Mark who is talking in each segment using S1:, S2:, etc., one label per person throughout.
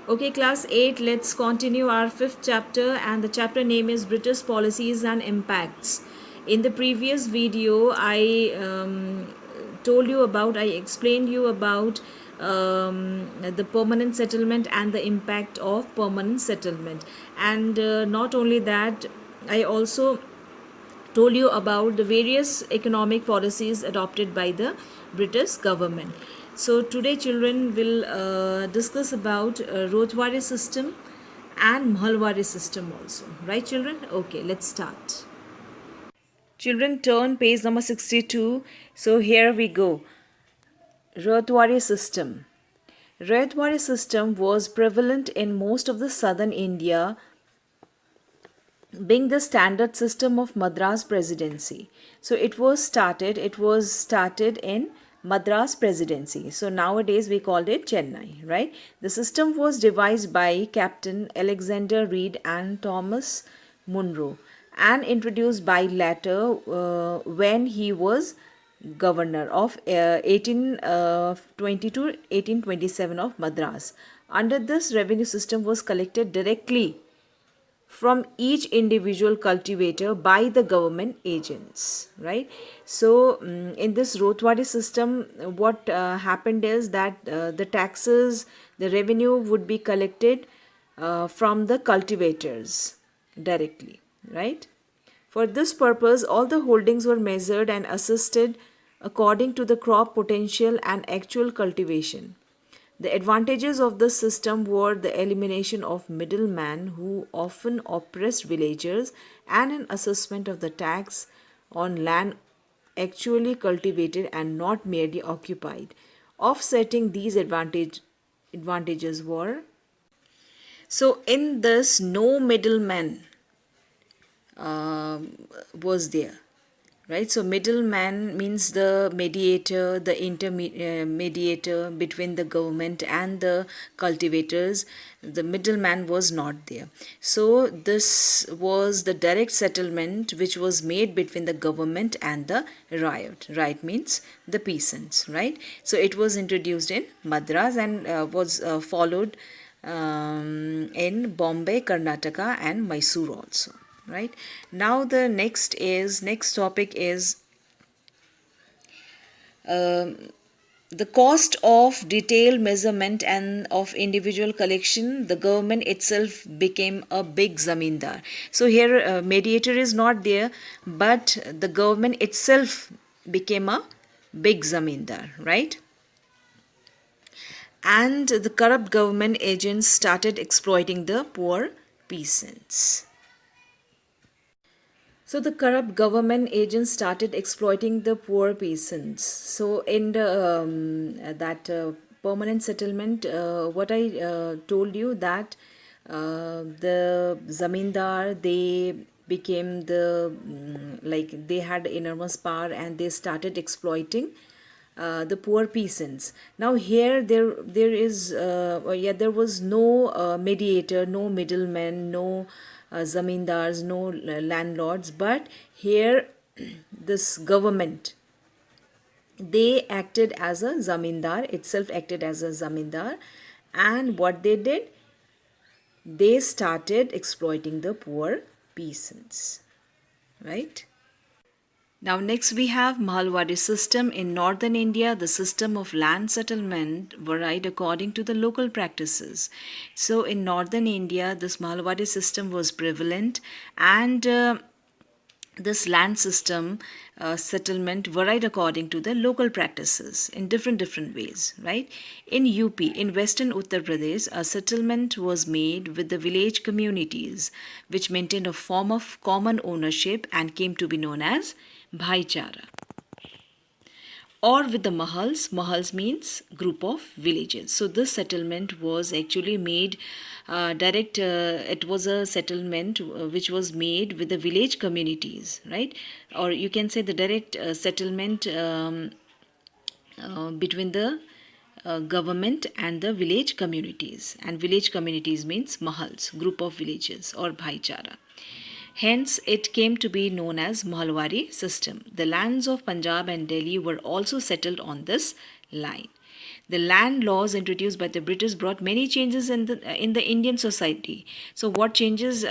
S1: Okay, class 8, let's continue our fifth chapter, and the chapter name is British Policies and Impacts. In the previous video, I explained you about the permanent settlement and the impact of permanent settlement. And not only that, I also told you about the various economic policies adopted by the British government. So today children will discuss about Rotwari system and Mahalwari system also. Right children? Okay, let's start. Children turn page number 62. So here we go. Rotwari system. Rotwari system was prevalent in most of the southern India, being the standard system of Madras Presidency. So it was started in Madras Presidency. So nowadays we called it Chennai, right? The system was devised by Captain Alexander Reed and Thomas Munro and introduced by latter when he was governor of 1820 to 1827 of Madras. Under this, revenue system was collected directly from each individual cultivator by the government agents, right? So in this Rotwari system, what happened is that the taxes, the revenue would be collected from the cultivators directly, right? For this purpose, all the holdings were measured and assessed according to the crop potential and actual cultivation. The advantages of this system were the elimination of middlemen who often oppressed villagers and an assessment of the tax on land actually cultivated and not merely occupied. Offsetting these advantages were, so in this no middleman was there, right? So middleman means the mediator, the intermediator between the government and the cultivators. The middleman was not there. So this was the direct settlement which was made between the government and the riot. Right means the peasants, right? So it was introduced in Madras and was followed in Bombay, Karnataka and Mysore also, right? Now the next topic is the cost of detailed measurement and of individual collection. The government itself became a big zamindar. So here mediator is not there, but the government itself became a big zamindar, right? And the corrupt government agents started exploiting the poor peasants. So the corrupt government agents started exploiting the poor peasants. So in the that permanent settlement, what I told you that the zamindar, they became the like they had enormous power and they started exploiting the poor peasants. Now here there was no mediator, no middleman, no zamindars, no landlords, but here this government, they acted as a zamindar, itself acted as a zamindar, and what they did, they started exploiting the poor peasants, right? Now, next we have Mahalwadi system. In northern India, the system of land settlement varied according to the local practices. So, in northern India, this Mahalwadi system was prevalent, and this land system settlement varied according to the local practices in different ways, right? In UP, in western Uttar Pradesh, a settlement was made with the village communities which maintained a form of common ownership and came to be known as bhaichara, or with the mahals. Mahals means group of villages. So this settlement was actually made direct it was a settlement which was made with the village communities, right? Or you can say the direct settlement between the government and the village communities. And village communities means mahals, group of villages, or bhaichara. Hence, it came to be known as Mahalwari system. The lands of Punjab and Delhi were also settled on this line. The land laws introduced by the British brought many changes in the Indian society. So, what changes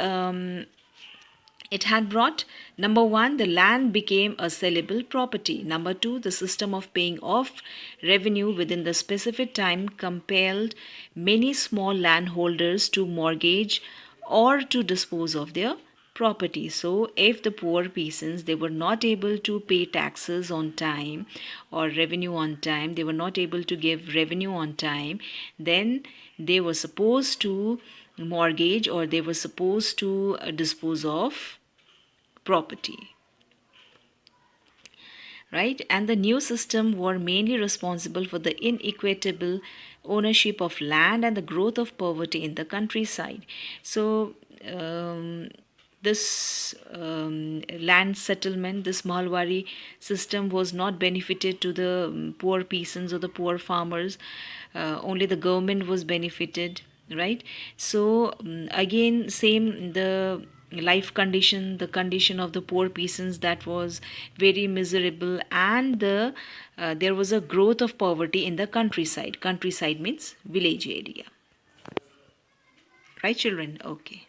S1: it had brought? Number one, the land became a sellable property. Number two, the system of paying off revenue within the specific time compelled many small landholders to mortgage or to dispose of their property. So, if the poor peasants they were not able to pay taxes on time or revenue on time, they were not able to give revenue on time, then they were supposed to mortgage or they were supposed to dispose of property, right? And the new system were mainly responsible for the inequitable ownership of land and the growth of poverty in the countryside. So this land settlement, this Malwari system was not benefited to the poor peasants or the poor farmers. Only the government was benefited, right? So again, same the life condition, the condition of the poor peasants, that was very miserable, and there was a growth of poverty in the countryside. Countryside means village area, right, children? Okay.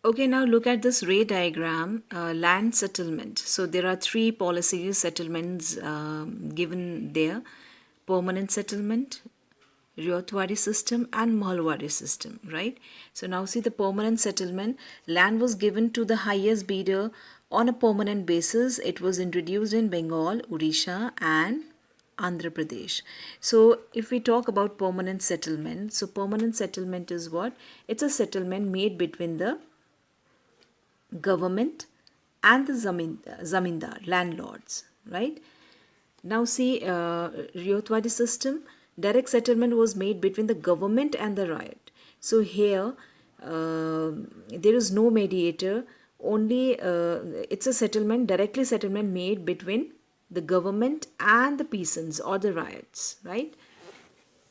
S1: Okay, now look at this ray diagram, land settlement. So there are three policy settlements given there: permanent settlement, Ryotwari system, and Mahalwari system, right? So now see the permanent settlement. Land was given to the highest bidder on a permanent basis. It was introduced in Bengal, Odisha, and Andhra Pradesh. So if we talk about permanent settlement, so permanent settlement is what? It's a settlement made between the government and the zamindar, landlords, right? Now see, Ryotwadi system, direct settlement was made between the government and the riot. So here, there is no mediator, only it's a settlement, directly settlement made between the government and the peasants or the riots, right?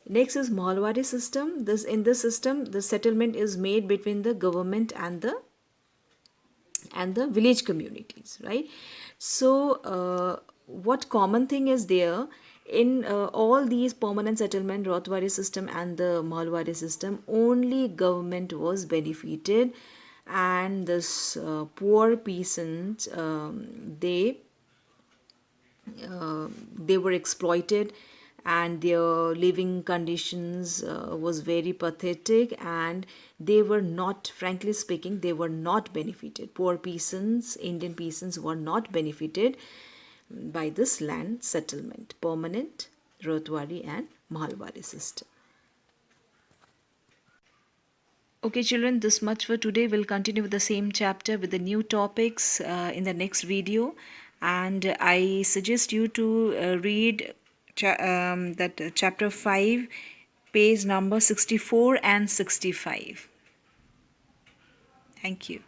S1: Next is Mahalwari system. In this system, the settlement is made between the government and the village communities, right? So what common thing is there in all these permanent settlement, Rotwari system and the Malwari system? Only government was benefited, and this poor peasants, they were exploited, and their living conditions was very pathetic, and they were not, frankly speaking, they were not benefited. Poor peasants, Indian peasants, were not benefited by this land settlement, permanent, Rotwari and Mahalwari system. Okay, children, this much for today. We'll continue with the same chapter with the new topics in the next video. And I suggest you to read chapter 5, page number 64 and 65. Thank you.